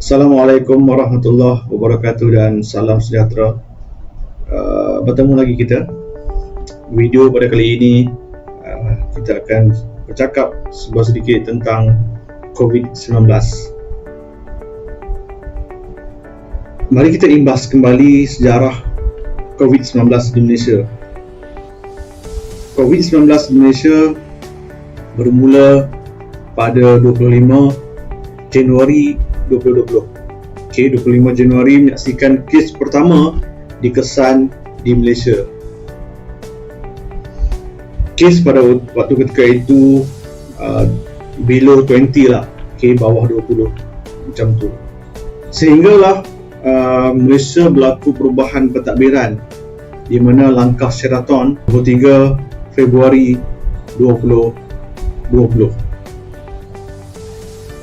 Assalamualaikum warahmatullahi wabarakatuh dan salam sejahtera. Bertemu lagi kita. Video pada kali ini kita akan bercakap sedikit tentang COVID-19. Mari kita imbas kembali sejarah COVID-19 di Malaysia. COVID-19 di Malaysia bermula pada 25 Januari 2020. 25 Januari menyaksikan kes pertama dikesan di Malaysia. Kes pada waktu ketika itu below 20 lah, bawah 20 macam tu. Sehinggalah Malaysia berlaku perubahan pentadbiran di mana langkah Sheraton 23 Februari 2020.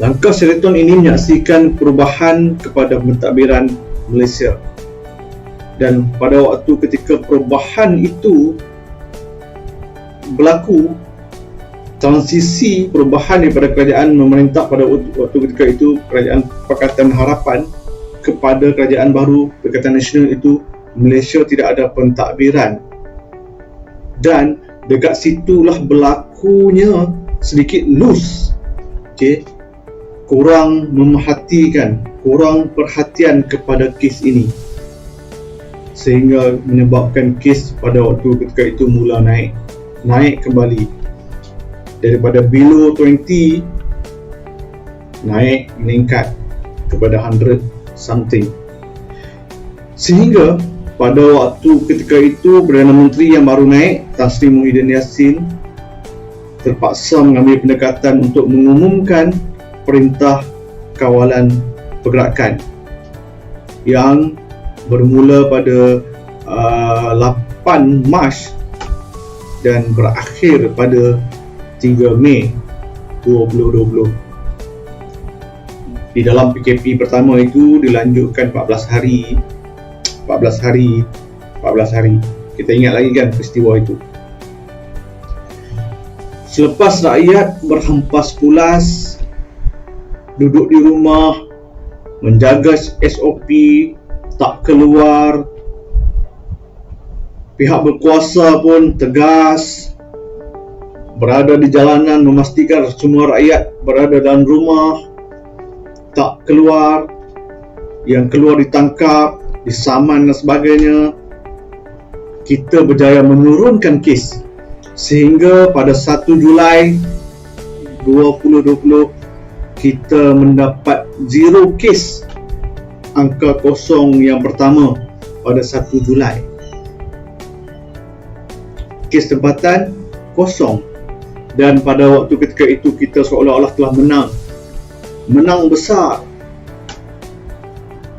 Langkah Sheraton ini menyaksikan perubahan kepada pentadbiran Malaysia. Dan pada waktu ketika perubahan itu berlaku, transisi perubahan daripada kerajaan memerintah pada waktu ketika itu, Kerajaan Pakatan Harapan, kepada kerajaan baru Pakatan Nasional itu, Malaysia tidak ada pentadbiran. Dan dekat situlah berlakunya sedikit loose. Kurang memerhatikan, kurang perhatian kepada kes ini, sehingga menyebabkan kes pada waktu ketika itu mula naik kembali daripada below 20 meningkat kepada 100 something, sehingga pada waktu ketika itu Perdana Menteri yang baru naik, Tan Sri Muhyiddin Yassin, terpaksa mengambil pendekatan untuk mengumumkan Perintah Kawalan Pergerakan yang bermula pada 8 Mac dan berakhir pada 3 Mei 2020. Di dalam PKP pertama itu dilanjutkan 14 hari. Kita ingat lagi kan peristiwa itu. Selepas rakyat berhempas pulas, duduk di rumah, menjaga SOP, tak keluar, pihak berkuasa pun tegas, berada di jalanan memastikan semua rakyat berada dalam rumah, tak keluar, yang keluar ditangkap, disaman dan sebagainya. Kita berjaya menurunkan kes sehingga pada 1 Julai 2020 kita mendapat 0 kes, angka kosong yang pertama pada 1 Julai. Kes tempatan kosong, dan pada waktu ketika itu kita seolah-olah telah menang besar,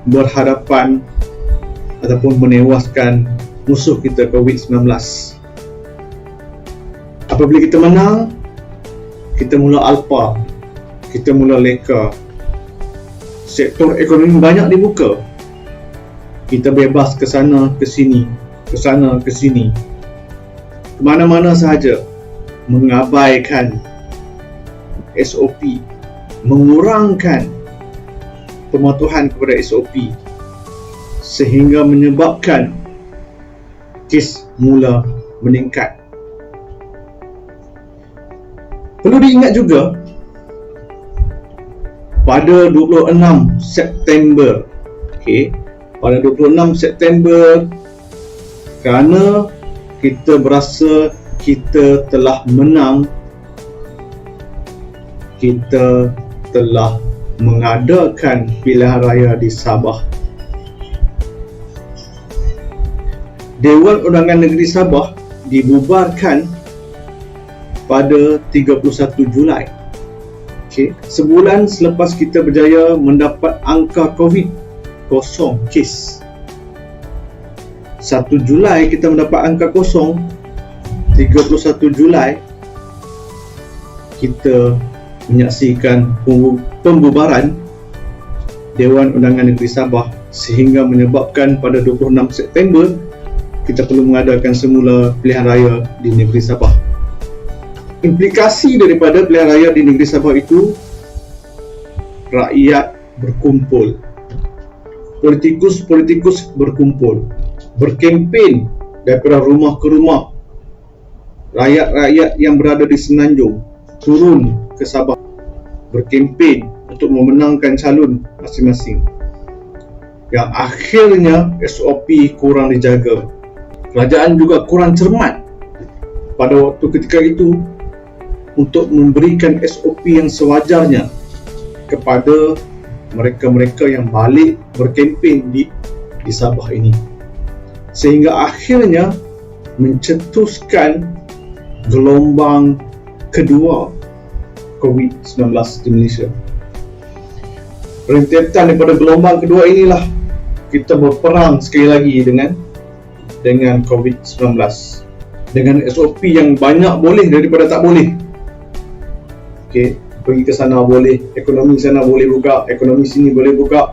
berhadapan ataupun menewaskan musuh kita COVID-19. Apabila kita menang, kita mula alpa, kita mula leka, sektor ekonomi banyak dibuka, kita bebas ke sana ke sini, ke mana-mana sahaja, mengabaikan SOP, mengurangkan pematuhan kepada SOP, sehingga menyebabkan kes mula meningkat. Perlu diingat juga, pada 26 September, pada 26 September, kerana kita berasa kita telah menang, kita telah mengadakan pilihan raya di Sabah. Dewan Undangan Negeri Sabah dibubarkan pada 31 Julai. Sebulan selepas kita berjaya mendapat angka COVID kosong kes. 1 Julai kita mendapat angka kosong, 31 Julai kita menyaksikan pembubaran Dewan Undangan Negeri Sabah, sehingga menyebabkan pada 26 September kita perlu mengadakan semula pilihan raya di negeri Sabah. Implikasi daripada pilihan raya di negeri Sabah itu, rakyat berkumpul, politikus berkumpul, berkempen daripada rumah ke rumah. Rakyat-rakyat yang berada di Semenanjung turun ke Sabah berkempen untuk memenangkan calon masing-masing. Yang akhirnya SOP kurang dijaga. Kerajaan juga kurang cermat pada waktu ketika itu untuk memberikan SOP yang sewajarnya kepada mereka-mereka yang balik berkempen di Sabah ini, sehingga akhirnya mencetuskan gelombang kedua COVID-19 di Malaysia. Rentetan daripada gelombang kedua inilah kita berperang sekali lagi dengan COVID-19, dengan SOP yang banyak boleh daripada tak boleh. Okey, pergi ke sana boleh, ekonomi sana boleh buka, ekonomi sini boleh buka.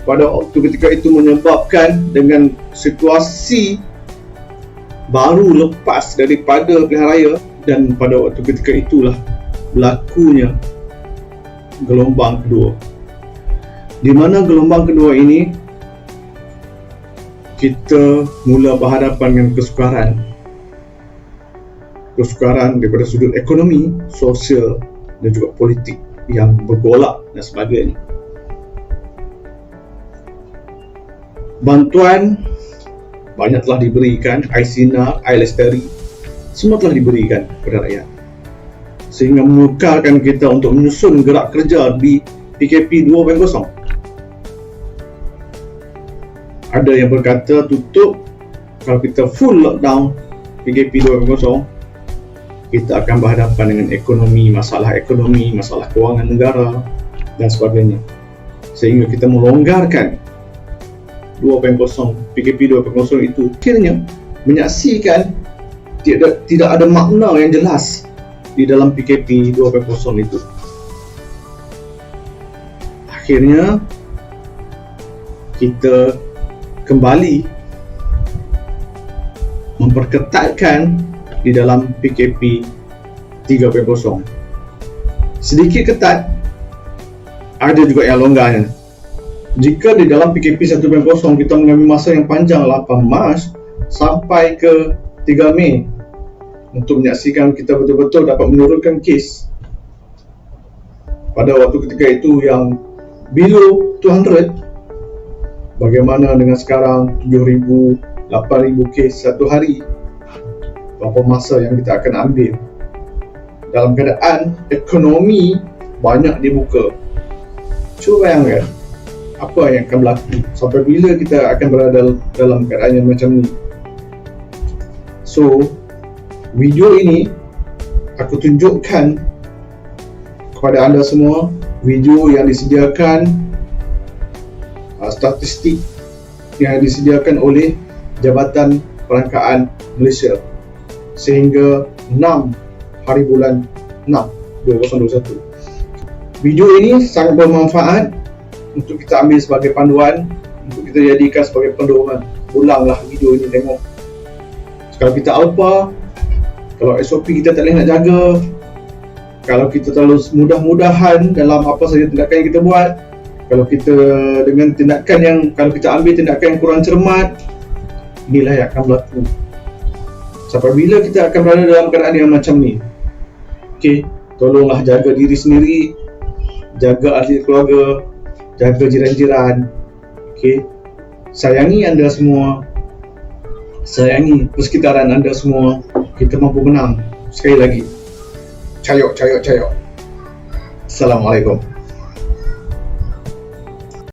Pada waktu ketika itu menyebabkan dengan situasi baru lepas daripada pilihan raya, dan pada waktu ketika itulah berlakunya gelombang kedua, di mana gelombang kedua ini kita mula berhadapan dengan kesukaran daripada sudut ekonomi, sosial dan juga politik yang bergolak dan sebagainya. Bantuan banyak telah diberikan, Aisina, Ailestari, semua telah diberikan kepada rakyat, sehingga menukarkan kita untuk menyusun gerak kerja di PKP 2.0. Ada yang berkata tutup, kalau kita full lockdown PKP 2.0, kita akan berhadapan dengan masalah ekonomi, masalah kewangan negara dan sebagainya, sehingga kita melonggarkan PKP 2.0 itu. Akhirnya menyaksikan tidak ada makna yang jelas di dalam PKP 2.0 itu. Akhirnya kita kembali memperketatkan di dalam PKP 3.0. Sedikit ketat, ada juga yang longgarnya. Jika di dalam PKP 1.0 kita mengambil masa yang panjang 8 Mac sampai ke 3 Mei untuk menyaksikan kita betul-betul dapat menurunkan kes, pada waktu ketika itu yang below 200, bagaimana dengan sekarang 7,000, 8,000 kes satu hari? Berapa masa yang kita akan ambil dalam keadaan ekonomi banyak dibuka? Cuba bayangkan apa yang akan berlaku, sampai bila kita akan berada dalam keadaan yang macam ni. So, video ini aku tunjukkan kepada anda semua, video yang disediakan, statistik yang disediakan oleh Jabatan Perangkaan Malaysia sehingga 6 hari bulan 6 2021. Video ini sangat bermanfaat untuk kita ambil sebagai panduan, untuk kita jadikan sebagai pedoman. Ulanglah video ini, tengok. Kalau kita alpa, kalau SOP kita tak boleh nak jaga, kalau kita terlalu mudah-mudahan dalam apa saja tindakan yang kita buat, kalau kita dengan tindakan yang, kalau kita ambil tindakan yang kurang cermat, inilah yang akan berlaku. Sampai bila kita akan berada dalam keadaan yang macam ni? Okey, tolonglah jaga diri sendiri, jaga ahli keluarga, jaga jiran-jiran. Okey, sayangi anda semua, sayangi persekitaran anda semua. Kita mampu menang. Sekali lagi, cayok. Assalamualaikum.